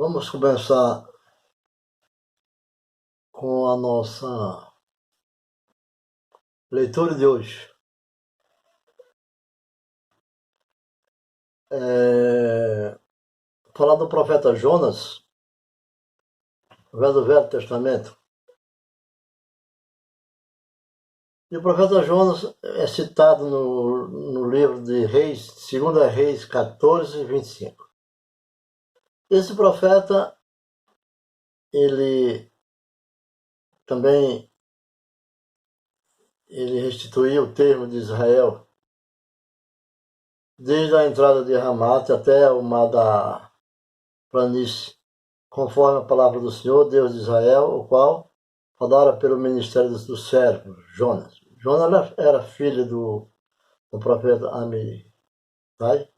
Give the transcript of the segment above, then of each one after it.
Vamos começar com a nossa leitura de hoje. Falar do profeta Jonas, do Velho Testamento. E o profeta Jonas é citado no livro de Reis, 2 Reis 14, 25. Esse profeta, ele restituiu o termo de Israel desde a entrada de Ramate até o mar da planície, conforme a palavra do Senhor, Deus de Israel, o qual falara pelo ministério do servo Jonas. Jonas era filho do profeta Amitai,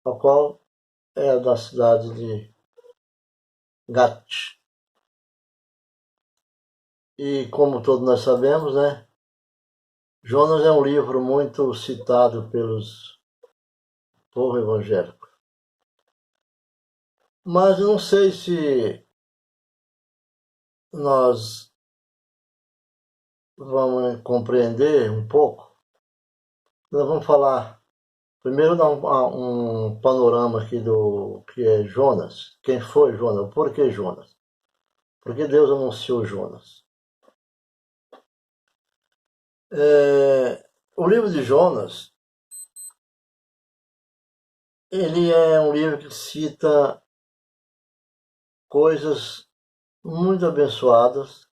o qual era da cidade de Gat. E como todos nós sabemos, né, Jonas é um livro muito citado pelos povo evangélico. Mas eu não sei se nós vamos compreender um pouco. Nós vamos falar, primeiro dar um panorama aqui do que é Jonas. Quem foi Jonas? Por que Jonas? Por que Deus anunciou Jonas? O livro de Jonas, ele é um livro que cita coisas muito abençoadas.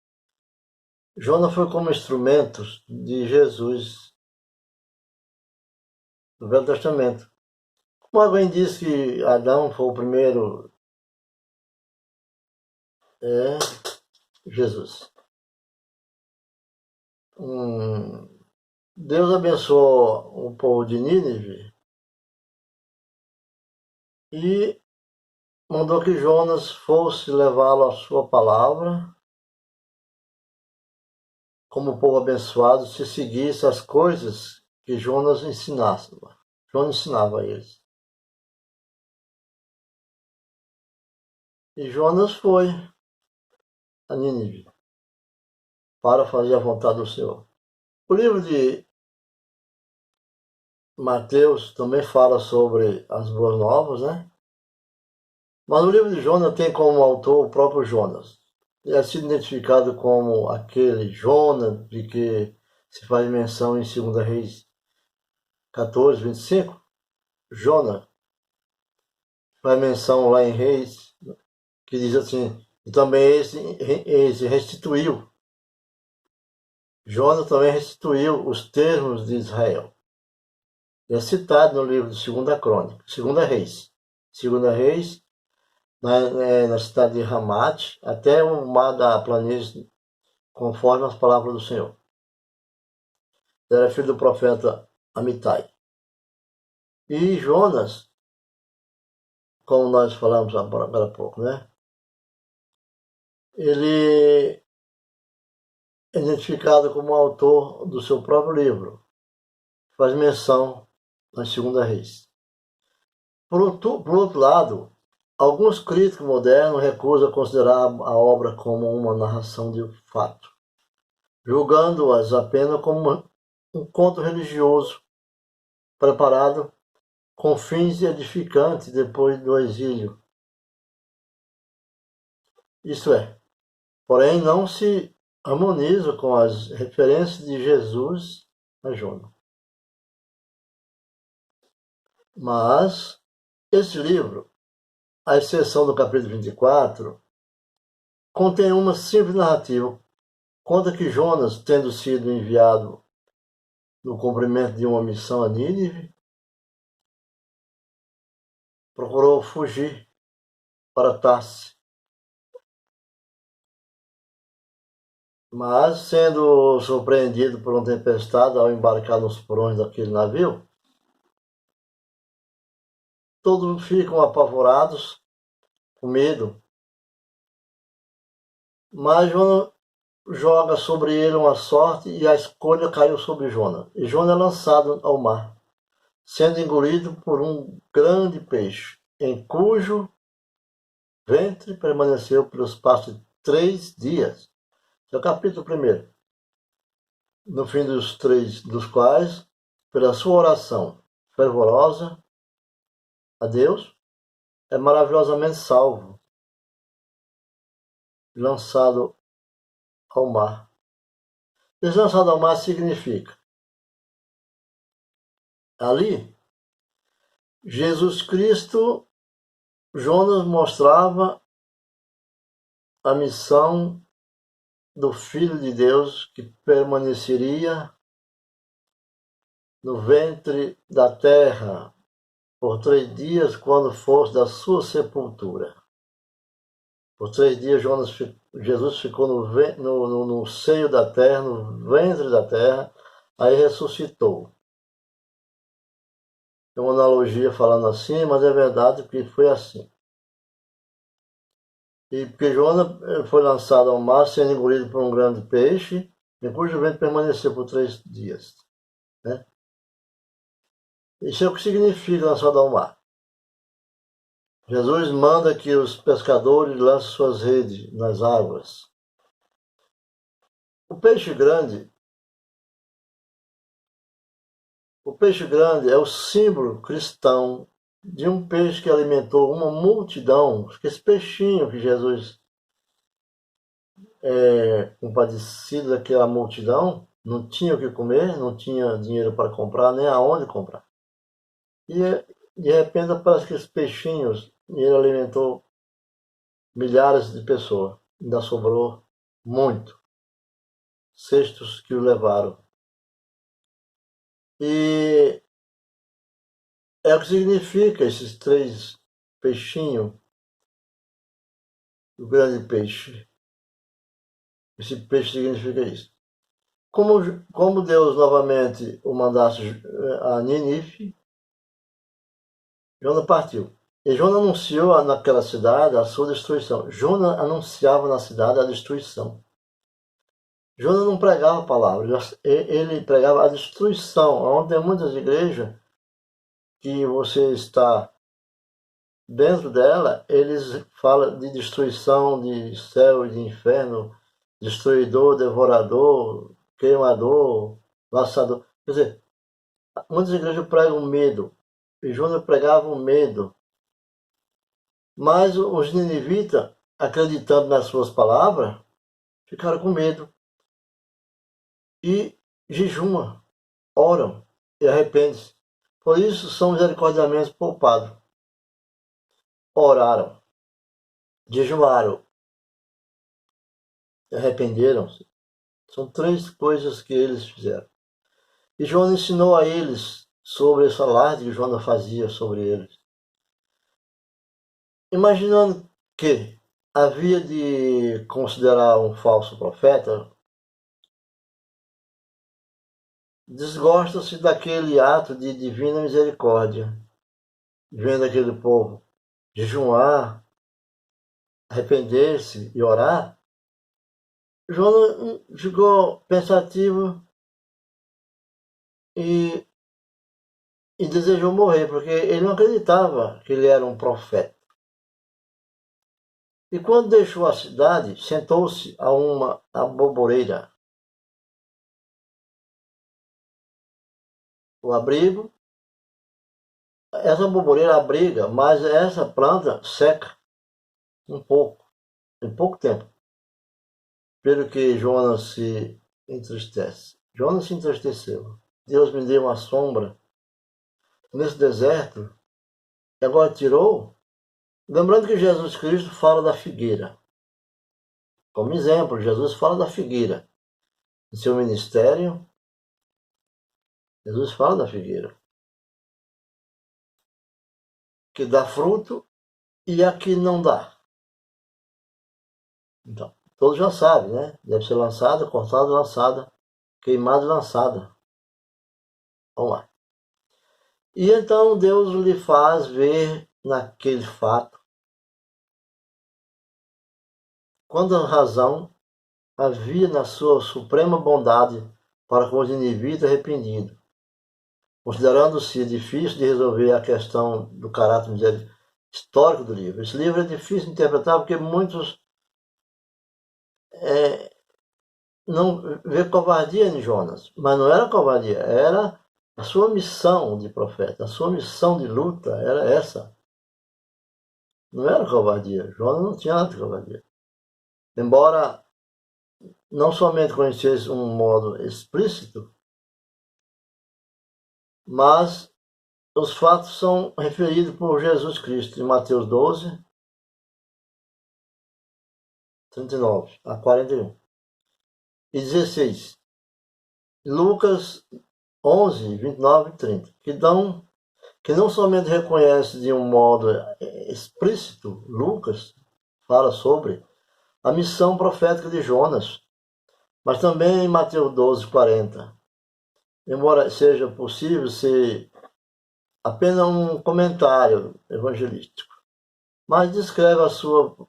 Jonas foi como instrumento de Jesus no Velho Testamento. Como alguém diz que Adão foi o primeiro, Jesus. Deus abençoou o povo de Nínive e mandou que Jonas fosse levá-lo à sua palavra, como o povo abençoado, se seguisse as coisas que Jonas ensinasse. Jonas ensinava a eles. E Jonas foi a Nínive para fazer a vontade do Senhor. O livro de Mateus também fala sobre as boas novas, né? Mas o livro de Jonas tem como autor o próprio Jonas. Ele é sido identificado como aquele Jonas de que se faz menção em 2 Reis 14, 25. Jonas faz menção lá em Reis, que diz assim, e também esse restituiu. Jonas também restituiu os termos de Israel. É citado no livro de 2 Crônica, 2 Reis. 2 Reis, na cidade de Ramate, até o mar da planície, conforme as palavras do Senhor. Ele era filho do profeta Amitai. E Jonas, como nós falamos agora há pouco, né? Ele é identificado como autor do seu próprio livro, faz menção na 2 Reis. Por outro lado, alguns críticos modernos recusam considerar a obra como uma narração de fato, julgando-as apenas como um conto religioso preparado com fins edificantes depois do exílio. Isto é, porém não se harmoniza com as referências de Jesus a Jonas. Mas esse livro, à exceção do capítulo 24, contém uma simples narrativa. Conta que Jonas, tendo sido enviado no cumprimento de uma missão a Nínive, procurou fugir para Tarse. Mas, sendo surpreendido por uma tempestade ao embarcar nos porões daquele navio, todos ficam apavorados, com medo. Mas Jonas joga sobre ele uma sorte e a escolha caiu sobre Jonas. E Jonas é lançado ao mar, sendo engolido por um grande peixe, em cujo ventre permaneceu pelo espaço de 3 dias. É o capítulo 1. No fim dos 3 dos quais, pela sua oração fervorosa a Deus, é maravilhosamente salvo, lançado ao mar. Esse lançado ao mar significa, ali, Jesus Cristo, Jonas mostrava a missão do Filho de Deus que permaneceria no ventre da terra por 3 dias quando fosse da sua sepultura. Por 3 dias Jesus ficou no seio da terra, no ventre da terra, aí ressuscitou. Tem uma analogia falando assim, mas é verdade que foi assim. E porque Jonas foi lançado ao mar, sendo engolido por um grande peixe, em cujo ventre permaneceu por 3 dias. Né? Isso é o que significa lançado ao mar. Jesus manda que os pescadores lancem suas redes nas águas. O peixe grande é o símbolo cristão de um peixe que alimentou uma multidão. Esse peixinho que Jesus compadecido daquela multidão, não tinha o que comer, não tinha dinheiro para comprar, nem aonde comprar. E de repente aparece aqueles peixinhos e ele alimentou milhares de pessoas. Ainda sobrou muito. Cestos que o levaram. E é o que significa esses 3 peixinhos, o grande peixe. Esse peixe significa isso. Como Deus novamente o mandasse a Nínive, Jonas partiu. E Jonas anunciou naquela cidade a sua destruição. Jonas anunciava na cidade a destruição. Jonas não pregava a palavra, ele pregava a destruição. Onde tem muitas igrejas que você está dentro dela, eles falam de destruição, de céu e de inferno, destruidor, devorador, queimador, laçador. Quer dizer, muitas igrejas pregam medo, e Jonas pregava o medo. Mas os ninivitas, acreditando nas suas palavras, ficaram com medo. E jejuam, oram e arrependem-se. Por isso são misericordiamente poupados. Oraram, jejuaram, arrependeram-se. São 3 coisas que eles fizeram. E Jonas ensinou a eles sobre esse alarde que Jonas fazia sobre eles. Imaginando que havia de considerar um falso profeta, desgosta-se daquele ato de divina misericórdia, vendo aquele povo jejuar, arrepender-se e orar. Jonas ficou pensativo e desejou morrer, porque ele não acreditava que ele era um profeta. E quando deixou a cidade, sentou-se a uma aboboreira, o abrigo. Essa aboboreira abriga, mas essa planta seca um pouco, em pouco tempo. Pelo que Jonas se entristece. Jonas se entristeceu. Deus me deu uma sombra nesse deserto e agora tirou. Lembrando que Jesus Cristo fala da figueira. Como exemplo, Jesus fala da figueira. Em seu ministério, Jesus fala da figueira. Que dá fruto e a que não dá. Então, todos já sabem, né? Deve ser lançada, cortada, lançada, queimada e lançada. Vamos lá. E então Deus lhe faz ver naquele fato quanta razão havia na sua suprema bondade para com os indivíduos arrependidos, considerando-se difícil de resolver a questão do caráter histórico do livro. Esse livro é difícil de interpretar porque muitos não vê covardia em Jonas, mas não era covardia, era a sua missão de profeta, a sua missão de luta era essa. Não era covardia, Jonas não tinha nada de covardia. Embora não somente conhecesse um modo explícito, mas os fatos são referidos por Jesus Cristo em Mateus 12, 39 a 41. E 16. Lucas 11, 29 e 30. Que não somente reconhece de um modo explícito, Lucas fala sobre a missão profética de Jonas, mas também em Mateus 12, 40. Embora seja possível ser apenas um comentário evangelístico, mas descreve a sua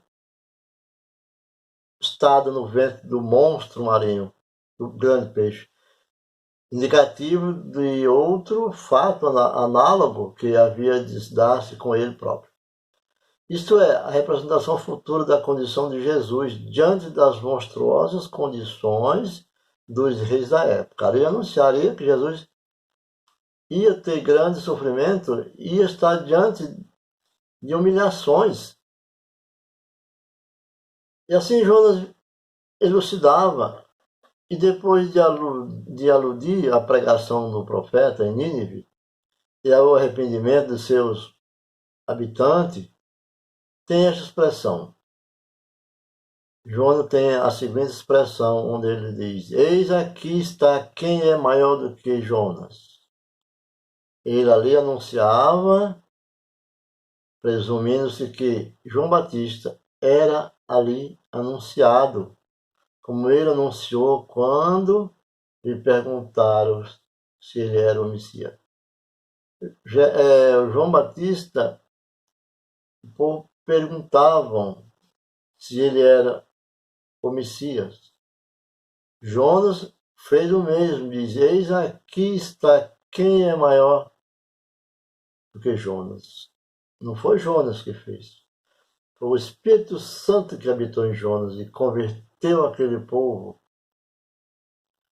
estado no ventre do monstro marinho, do grande peixe, indicativo de outro fato análogo que havia de dar-se com ele próprio. Isto é, a representação futura da condição de Jesus diante das monstruosas condições dos reis da época. Ele anunciaria que Jesus ia ter grande sofrimento, ia estar diante de humilhações. E assim Jonas elucidava, e depois de aludir à pregação do profeta em Nínive e ao arrependimento de seus habitantes, tem esta expressão. Jonas tem a seguinte expressão, onde ele diz: Eis aqui está quem é maior do que Jonas. Ele ali anunciava, presumindo-se que João Batista era ali anunciado, como ele anunciou quando lhe perguntaram se ele era o Messias. João Batista, o povo perguntavam se ele era o Messias. Jonas fez o mesmo, diz: Eis aqui está quem é maior do que Jonas. Não foi Jonas que fez. Foi o Espírito Santo que habitou em Jonas e converteu aquele povo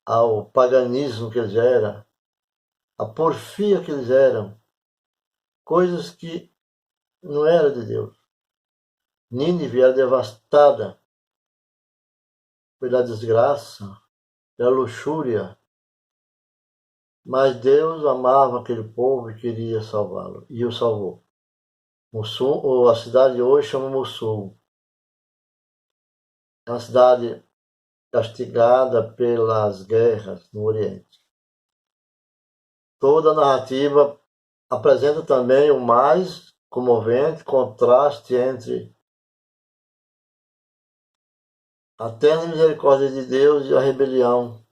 ao paganismo que eles eram, à porfia que eles eram, coisas que não eram de Deus. Nínive era devastada pela desgraça, pela luxúria, mas Deus amava aquele povo e queria salvá-lo, e o salvou. Mossul, ou a cidade de hoje chama Mossul. É uma cidade castigada pelas guerras no Oriente. Toda a narrativa apresenta também o mais comovente contraste entre a terna misericórdia de Deus e a rebelião,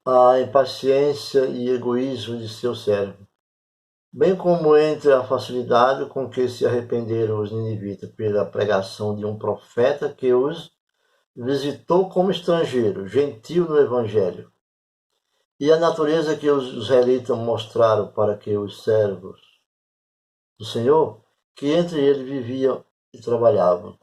a impaciência e egoísmo de seu servo, bem como entre a facilidade com que se arrependeram os ninivitas pela pregação de um profeta que os visitou como estrangeiro, gentil no Evangelho, e a natureza que os israelitas mostraram para que os servos do Senhor, que entre eles viviam e trabalhavam.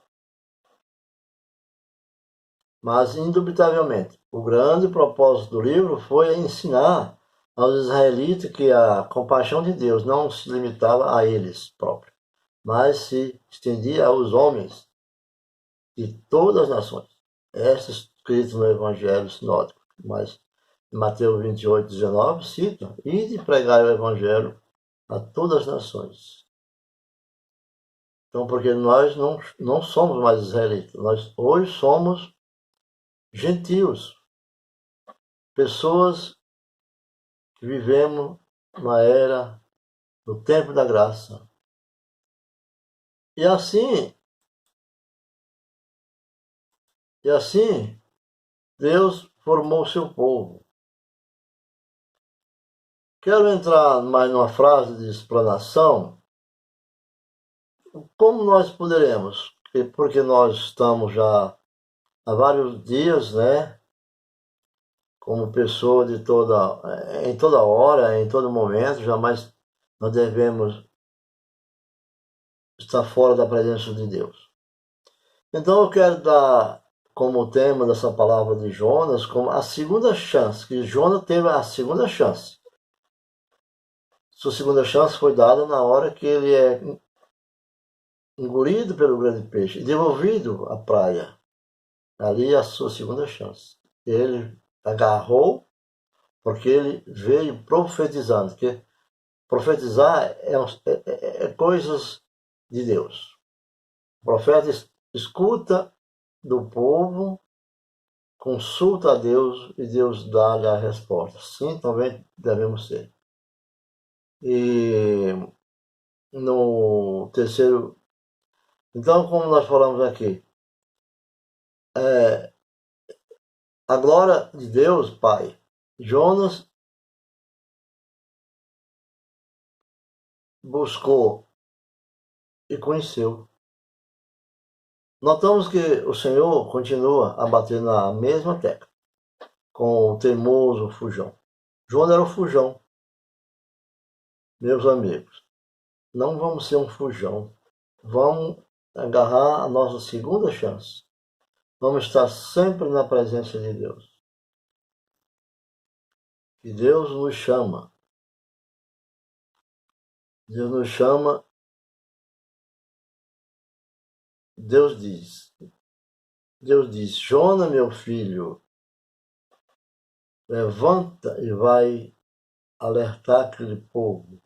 Mas, indubitavelmente, o grande propósito do livro foi ensinar aos israelitas que a compaixão de Deus não se limitava a eles próprios, mas se estendia aos homens de todas as nações. Esta escrito no Evangelho Sinótico, mas em Mateus 28, 19, cita: Ide pregar o Evangelho a todas as nações. Então, porque nós não somos mais israelitas, nós hoje somos gentios, pessoas que vivemos na era do tempo da graça. E assim, Deus formou seu povo. Quero entrar mais numa frase de explanação. Como nós poderemos? Porque nós estamos já há vários dias, né? Como pessoa em toda hora, em todo momento, jamais nós devemos está fora da presença de Deus. Então eu quero dar como tema dessa palavra de Jonas como a segunda chance, que Jonas teve a segunda chance. Sua segunda chance foi dada na hora que ele é engolido pelo grande peixe e devolvido à praia. Ali é a sua segunda chance. Ele agarrou porque ele veio profetizando. Que profetizar é coisas de Deus. O profeta escuta do povo, consulta a Deus e Deus dá-lhe a resposta. Sim, também devemos ser. E no terceiro... Então, como nós falamos aqui, a glória de Deus, Pai, Jonas buscou e conheceu. Notamos que o Senhor continua a bater na mesma tecla, com o teimoso fujão. Jonas era o fujão. Meus amigos, não vamos ser um fujão. Vamos agarrar a nossa segunda chance. Vamos estar sempre na presença de Deus. E Deus nos chama. Deus nos chama. Deus diz, Jonas, meu filho, levanta e vai alertar aquele povo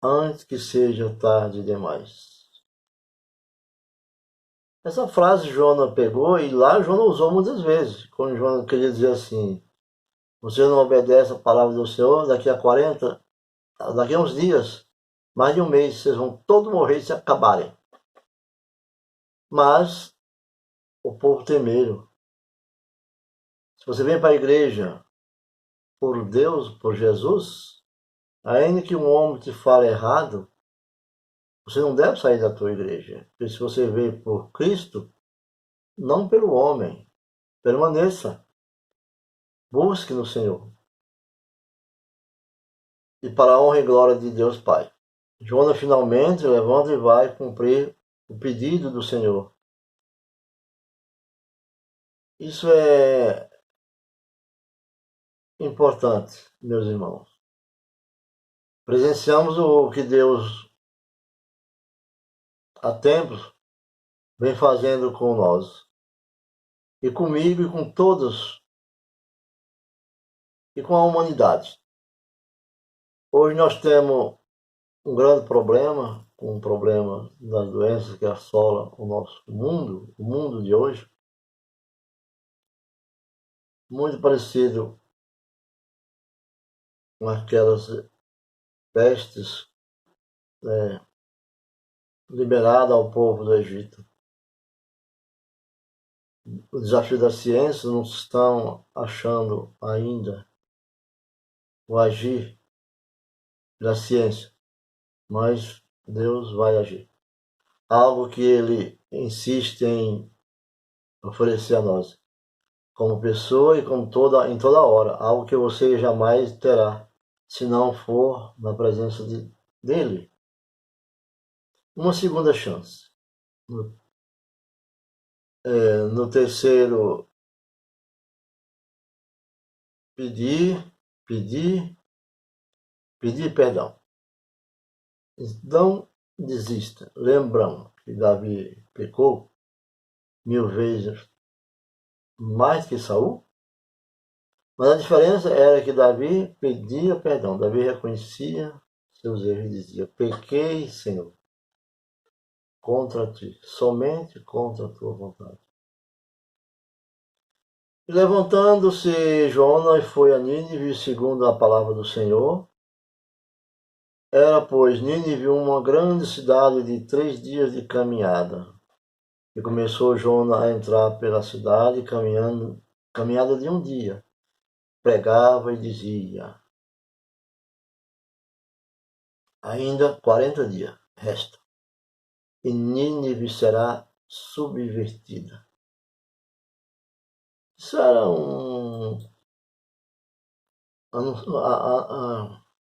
antes que seja tarde demais. Essa frase Jonas pegou e lá Jonas usou muitas vezes. Quando Jonas queria dizer assim, você não obedece a palavra do Senhor, daqui a uns dias, mais de um mês, vocês vão todos morrer e se acabarem. Mas o povo temeram. Se você vem para a igreja por Deus, por Jesus, ainda que um homem te fale errado, você não deve sair da tua igreja. Porque se você veio por Cristo, não pelo homem, permaneça. Busque no Senhor. E para a honra e glória de Deus Pai. Jonas finalmente levanta e vai cumprir o pedido do Senhor. Isso é importante, meus irmãos. Presenciamos o que Deus há tempos vem fazendo com nós. E comigo e com todos. E com a humanidade. Hoje nós temos um grande problema, um problema das doenças que assolam o nosso mundo, o mundo de hoje. Muito parecido com aquelas pestes liberadas ao povo do Egito. O desafio da ciência não estão achando ainda o agir da ciência, mas Deus vai agir. Algo que Ele insiste em oferecer a nós, como pessoa e como em toda hora, algo que você jamais terá, se não for na presença dEle. Uma segunda chance. No terceiro, pedir perdão. Não desista. Lembramos que Davi pecou 1000 vezes mais que Saul, mas a diferença era que Davi pedia perdão. Davi reconhecia seus erros e dizia, pequei, Senhor, contra ti, somente contra a tua vontade. E levantando-se Jonas foi a Nínive, segundo a palavra do Senhor. Era, pois, Nínive uma grande cidade de 3 dias de caminhada. E começou Jonas a entrar pela cidade, caminhada de um dia. Pregava e dizia, ainda 40 dias restam, e Nínive será subvertida. Isso era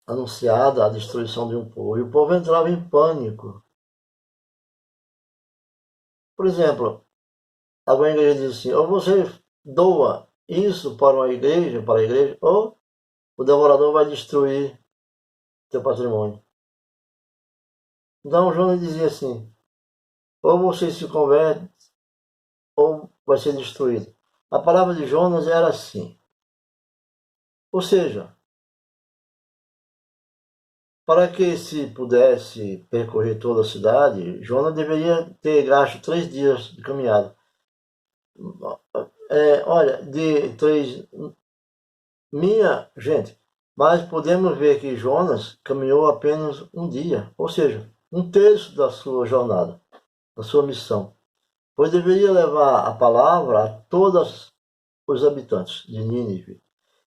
anunciada a destruição de um povo. E o povo entrava em pânico. Por exemplo, alguma igreja diz assim, ou você doa isso para a igreja, ou o devorador vai destruir teu patrimônio. Então Jonas dizia assim, ou você se converte, ou vai ser destruído. A palavra de Jonas era assim. Ou seja, para que se pudesse percorrer toda a cidade, Jonas deveria ter gasto 3 dias de caminhada. Olha, de 3. Minha gente, mas podemos ver que Jonas caminhou apenas um dia, ou seja, um terço da sua jornada, da sua missão, pois deveria levar a palavra a todos os habitantes de Nínive.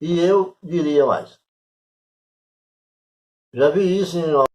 E eu diria mais. Já vi isso em